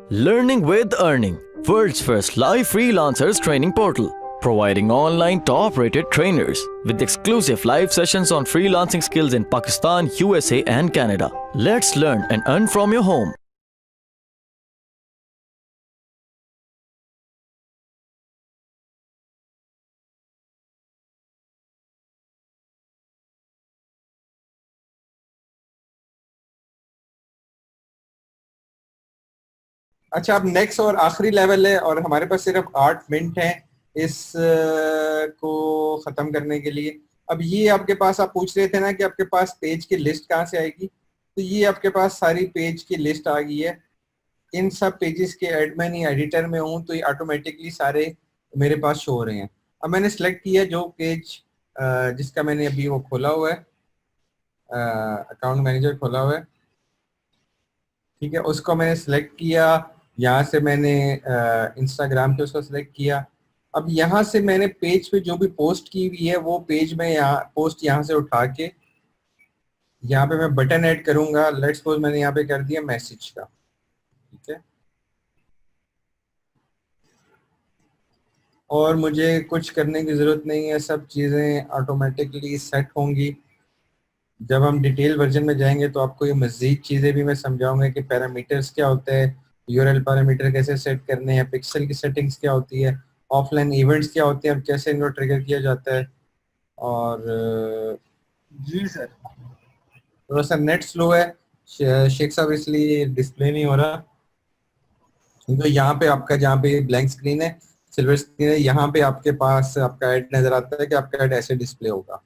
Learning with Earning, world's first live freelancers training portal, providing online top-rated trainers with exclusive live sessions on freelancing skills in Pakistan, USA and Canada. Let's learn and earn from your home. अच्छा, अब next और आखिरी level है और हमारे पास सिर्फ 8 minute हैं इस को ख़त्म करने के लिए। अब ये आपके पास, आप पूछ रहे थे ना कि आपके पास पेज की लिस्ट कहाँ से आएगी, तो ये आपके पास सारी पेज की लिस्ट आ गई है। इन सब पेजेस के एडमिन या एडिटर में हूँ तो ये ऑटोमेटिकली सारे मेरे पास शो हो रहे हैं। अब मैंने सेलेक्ट किया जो पेज जिसका मैंने अभी वो खोला हुआ है, अकाउंट मैनेजर खोला हुआ है, ठीक है, उसको मैंने सेलेक्ट किया। यहाँ से मैंने इंस्टाग्राम पे उसको सिलेक्ट किया। अब यहाँ से मैंने पेज पे जो भी पोस्ट की हुई है वो पेज में यहाँ पोस्ट यहाँ से उठा के यहाँ पे मैं बटन ऐड करूंगा। लेट्स सपोज मैंने यहाँ पे कर दिया मैसेज का, ठीक है, और मुझे कुछ करने की ज़रूरत नहीं है, सब चीज़ें ऑटोमेटिकली सेट होंगी। जब हम डिटेल वर्जन में जाएंगे तो आपको ये मज़ीद चीज़ें भी मैं समझाऊंगा कि पैरामीटर्स क्या होते हैं, यूआरएल पैरामीटर कैसे सेट करने हैं, पिक्सल की सेटिंग्स क्या होती है, ऑफलाइन इवेंट्स क्या होते हैं, अब कैसे इनको ट्रिगर किया जाता है। और जी सर, थोड़ा सा नेट स्लो है शेख साहब, इसलिए डिस्प्ले नहीं हो रहा। तो यहाँ पे आपका, जहाँ पे ब्लैंक स्क्रीन है, सिल्वर स्क्रीन है, यहाँ पे आपके पास आपका ऐड नजर आता है कि आपका ऐड ऐसे डिस्प्ले होगा।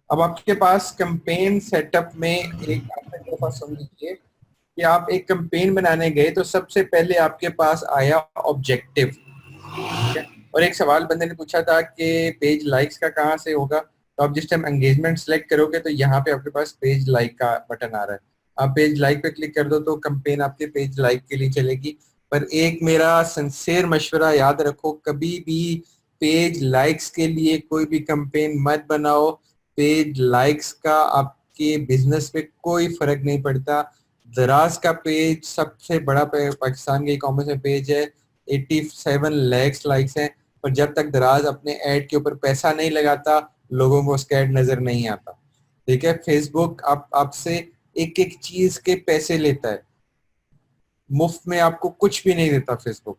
अब आपके पास कैंपेन सेटअप में एक आपने मेरे पास सुन लीजिए कि आप एक कैंपेन बनाने गए तो सबसे पहले आपके पास आया ऑब्जेक्टिव, ठीक है, और एक सवाल बंदे ने पूछा था कि पेज लाइक्स का कहाँ से होगा। तो आप जिस टाइम एंगेजमेंट सेलेक्ट करोगे तो यहाँ पे आपके पास पेज लाइक का बटन आ रहा है, आप पेज लाइक पे क्लिक कर दो तो कैंपेन आपके पेज लाइक के लिए चलेगी। पर एक मेरा सिंसियर मशवरा याद रखो, कभी भी पेज लाइक्स के लिए कोई भी कैंपेन मत बनाओ। पेज लाइक्स का आपके बिजनेस पे कोई फर्क नहीं पड़ता। दराज का पेज सबसे बड़ा पाकिस्तान के ई कॉमर्स में पेज है, 87 लैक्स लाइक्स हैं, पर जब तक दराज अपने ऐड के ऊपर पैसा नहीं लगाता लोगों को उसका ऐड नजर नहीं आता। ठीक है, फेसबुक आप आपसे एक एक चीज के पैसे लेता है, मुफ्त में आपको कुछ भी नहीं देता फेसबुक,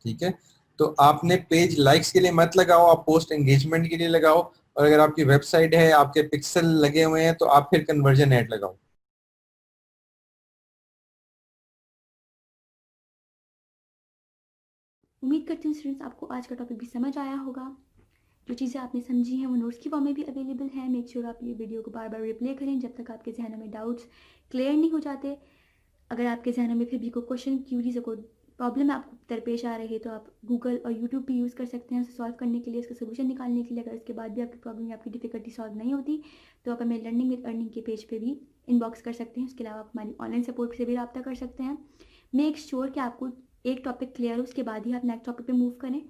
ठीक है। तो आपने पेज लाइक्स के लिए मत लगाओ, आप पोस्ट एंगेजमेंट के लिए लगाओ, और अगर आपकी वेबसाइट है, आपके पिक्सल लगे हुए हैं, तो आप फिर कन्वर्जन ऐड लगाओ। उम्मीद करती हूँ स्टूडेंट्स आपको आज का टॉपिक भी समझ आया होगा। जो चीज़ें आपने समझी हैं वो नोट्स की फॉर्म में भी अवेलेबल है। मेक श्योर आप ये वीडियो को बार बार रिप्ले करें जब तक आपके जहनों में डाउट्स क्लियर नहीं हो जाते। अगर आपके जहनों में फिर भी कोई क्वेश्चन, क्यूरीज, कोई प्रॉब्लम आपको दरपेश आ रही है तो आप गूगल और यूट्यूब भी यूज़ कर सकते हैं उसे सॉल्व करने के लिए, उसका सोल्यूशन निकालने के लिए। अगर इसके बाद भी आपकी प्रॉब्लम या आपकी डिफिकल्टी सॉल्व नहीं होती तो आप हमें लर्निंग विद अर्निंग के पेज पे भी इनबॉक्स कर सकते हैं। उसके अलावा आप हमारी ऑनलाइन सपोर्ट से भी रब्ता कर सकते हैं। मेक श्योर कि आपको एक टॉपिक क्लियर हो, उसके बाद ही आप नेक्स्ट टॉपिक पे मूव करें।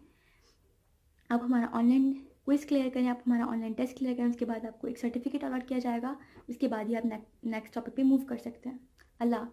आप हमारा ऑनलाइन क्विज क्लियर करें, आप हमारा ऑनलाइन टेस्ट क्लियर करें, उसके बाद आपको एक सर्टिफिकेट अलॉट किया जाएगा। उसके बाद ही आप नेक्स्ट टॉपिक पे मूव कर सकते हैं। अल्लाह।